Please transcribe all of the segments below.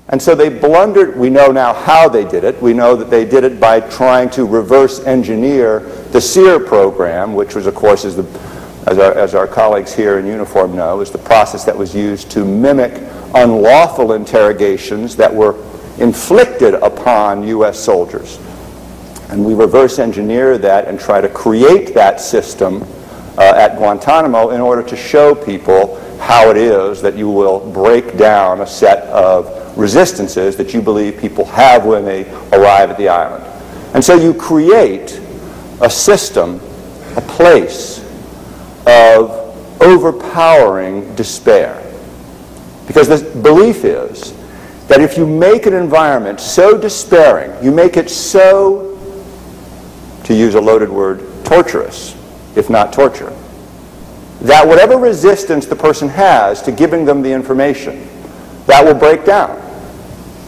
And so they blundered. We know now how they did it. We know that they did it by trying to reverse engineer the SEER program, which was, of course, as our colleagues here in uniform know, is the process that was used to mimic unlawful interrogations that were inflicted upon U.S. soldiers. And we reverse engineer that and try to create that system at Guantanamo in order to show people how it is that you will break down a set of resistances that you believe people have when they arrive at the island. And so you create a system, a place of overpowering despair. Because the belief is that if you make an environment so despairing, you make it so, to use a loaded word, torturous, if not torture, that whatever resistance the person has to giving them the information, that will break down.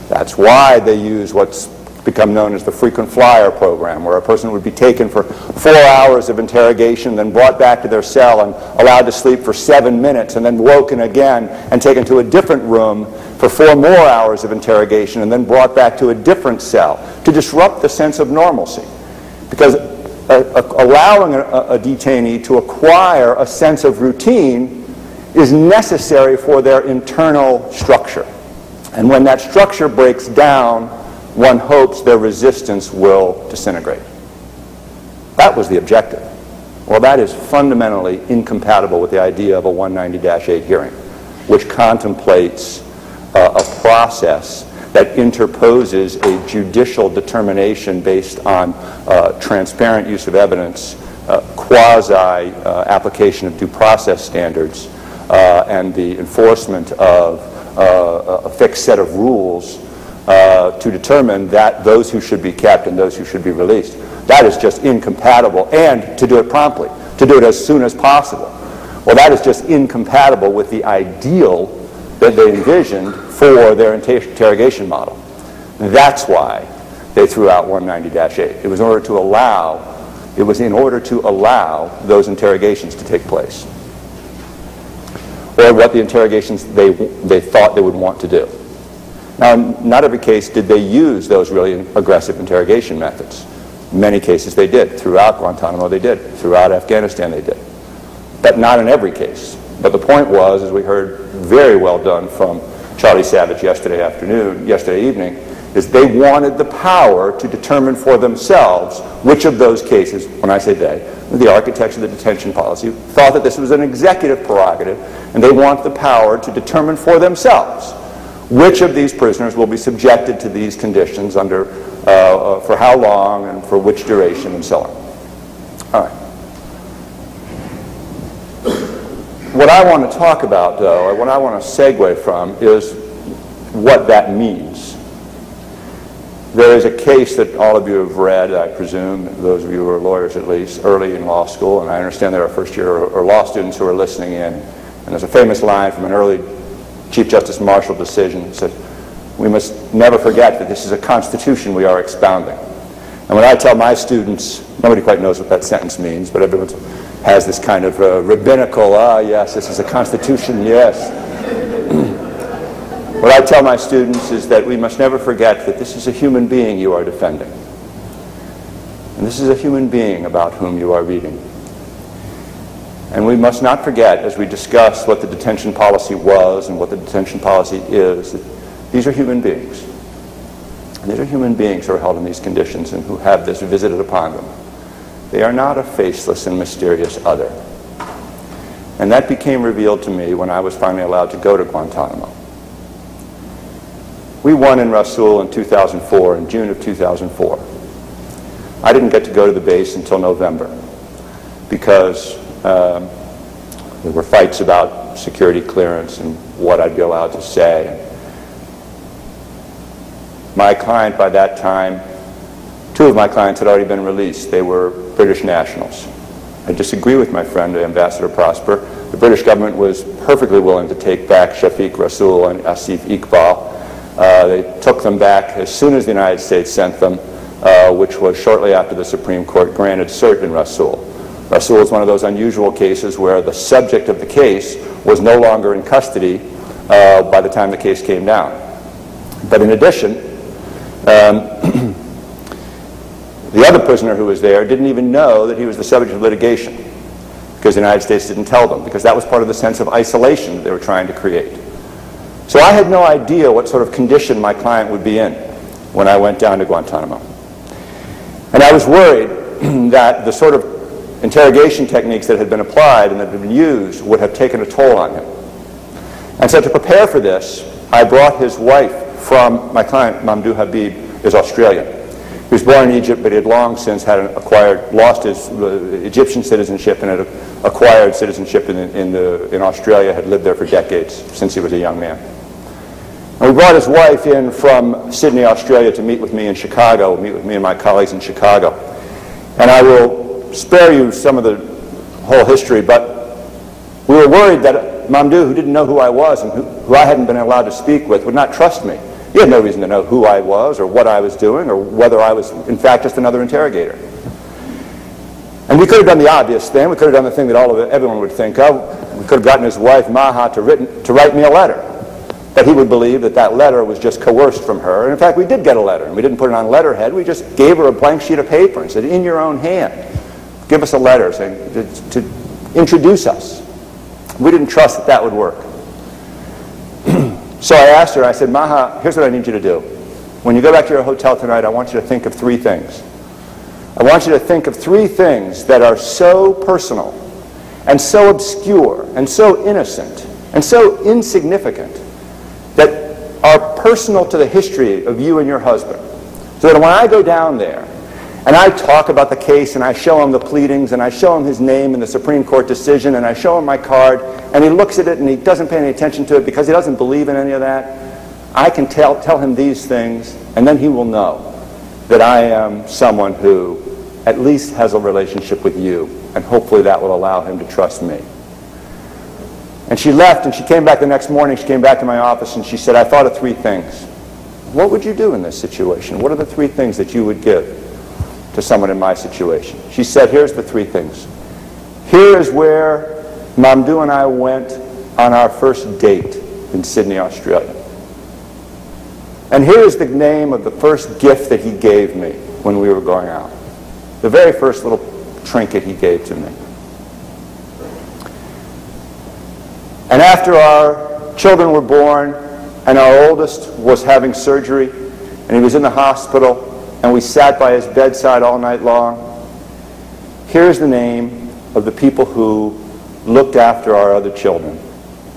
That's why they use what's become known as the frequent flyer program, where a person would be taken for 4 hours of interrogation, then brought back to their cell and allowed to sleep for 7 minutes, and then woken again and taken to a different room for 4 more hours of interrogation, and then brought back to a different cell to disrupt the sense of normalcy. Because allowing a detainee to acquire a sense of routine is necessary for their internal structure. And when that structure breaks down, one hopes their resistance will disintegrate. That was the objective. Well, that is fundamentally incompatible with the idea of a 190-8 hearing, which contemplates a process that interposes a judicial determination based on transparent use of evidence, quasi-application of due process standards, and the enforcement of a fixed set of rules to determine that those who should be kept and those who should be released. That is just incompatible, and to do it promptly, to do it as soon as possible. Well, that is just incompatible with the ideal that they envisioned for their interrogation model. That's why they threw out 190-8. It was in order to allow those interrogations to take place, or what the interrogations they thought they would want to do. Now, in not every case did they use those really aggressive interrogation methods. In many cases they did. Throughout Guantanamo they did. Throughout Afghanistan they did. But not in every case. But the point was, as we heard very well done from Charlie Savage yesterday evening, is they wanted the power to determine for themselves which of those cases, when I say they, the architects of the detention policy, thought that this was an executive prerogative, and they want the power to determine for themselves which of these prisoners will be subjected to these conditions under, for how long and for which duration and so on. All right. What I want to talk about, though, or what I want to segue from, is what that means. There is a case that all of you have read, I presume, those of you who are lawyers at least, early in law school, and I understand there are first-year or law students who are listening in. And there's a famous line from an early Chief Justice Marshall decision that said, "We must never forget that this is a constitution we are expounding." And when I tell my students, nobody quite knows what that sentence means, but everyone has this kind of rabbinical, yes, this is a constitution, yes. What I tell my students is that we must never forget that this is a human being you are defending. And this is a human being about whom you are reading. And we must not forget, as we discuss what the detention policy was and what the detention policy is, that these are human beings. And these are human beings who are held in these conditions and who have this visited upon them. They are not a faceless and mysterious other. And that became revealed to me when I was finally allowed to go to Guantanamo. We won in Rasul in 2004, in June of 2004. I didn't get to go to the base until November because there were fights about security clearance and what I'd be allowed to say. My client by that time, 2 of my clients had already been released. They were British nationals. I disagree with my friend, Ambassador Prosper. The British government was perfectly willing to take back Shafiq Rasul and Asif Iqbal. They took them back as soon as the United States sent them, which was shortly after the Supreme Court granted cert in Rasul. Rasul is one of those unusual cases where the subject of the case was no longer in custody by the time the case came down. But in addition, the other prisoner who was there didn't even know that he was the subject of litigation, because the United States didn't tell them, because that was part of the sense of isolation that they were trying to create. So I had no idea what sort of condition my client would be in when I went down to Guantanamo. And I was worried that the sort of interrogation techniques that had been applied and that had been used would have taken a toll on him. And so to prepare for this, I brought his wife from, my client, Mamdouh Habib, is Australian. He was born in Egypt, but he had long since lost his Egyptian citizenship and had acquired citizenship in Australia, had lived there for decades since he was a young man. And we brought his wife in from Sydney, Australia, to meet with me in Chicago, meet with me and my colleagues in Chicago. And I will spare you some of the whole history, but we were worried that Mamdouh, who didn't know who I was and who I hadn't been allowed to speak with, would not trust me. He had no reason to know who I was or what I was doing or whether I was, in fact, just another interrogator. And we could have done the obvious thing. We could have done the thing that everyone would think of. We could have gotten his wife, Maha, to write me a letter. That he would believe that that letter was just coerced from her. And in fact, we did get a letter, and we didn't put it on letterhead. We just gave her a blank sheet of paper and said, in your own hand, give us a letter saying, to introduce us. We didn't trust that that would work. So I asked her, I said, Maha, here's what I need you to do. When you go back to your hotel tonight, I want you to think of 3 things. I want you to think of 3 things that are so personal and so obscure and so innocent and so insignificant that are personal to the history of you and your husband. So that when I go down there and I talk about the case and I show him the pleadings and I show him his name in the Supreme Court decision and I show him my card and he looks at it and he doesn't pay any attention to it because he doesn't believe in any of that, I can tell him these things, and then he will know that I am someone who at least has a relationship with you, and hopefully that will allow him to trust me. And she left, and she came back the next morning. She came back to my office and she said, I thought of 3 things. What would you do in this situation? What are the 3 things that you would give to someone in my situation? She said, here's the 3 things. Here is where Mamdouh and I went on our first date in Sydney, Australia. And here is the name of the first gift that he gave me when we were going out. The very first little trinket he gave to me. And after our children were born and our oldest was having surgery and he was in the hospital and we sat by his bedside all night long, here's the name of the people who looked after our other children,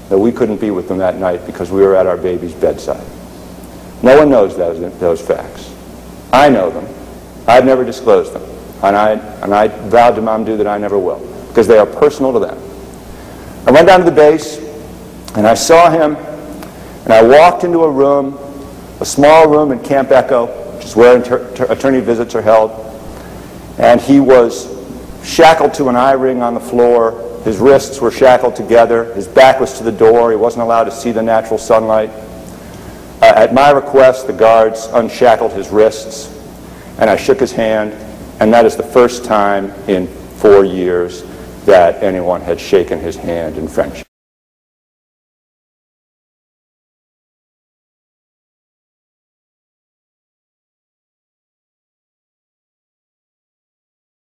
that we couldn't be with them that night because we were at our baby's bedside. No one knows those facts. I know them. I've never disclosed them. And I vowed to Mamdouh that I never will, because they are personal to them. I went down to the base, and I saw him, and I walked into a room, a small room in Camp Echo, which is where attorney visits are held, and he was shackled to an eye ring on the floor. His wrists were shackled together. His back was to the door. He wasn't allowed to see the natural sunlight. At my request, the guards unshackled his wrists, and I shook his hand, and that is the first time in 4 years that anyone had shaken his hand in friendship.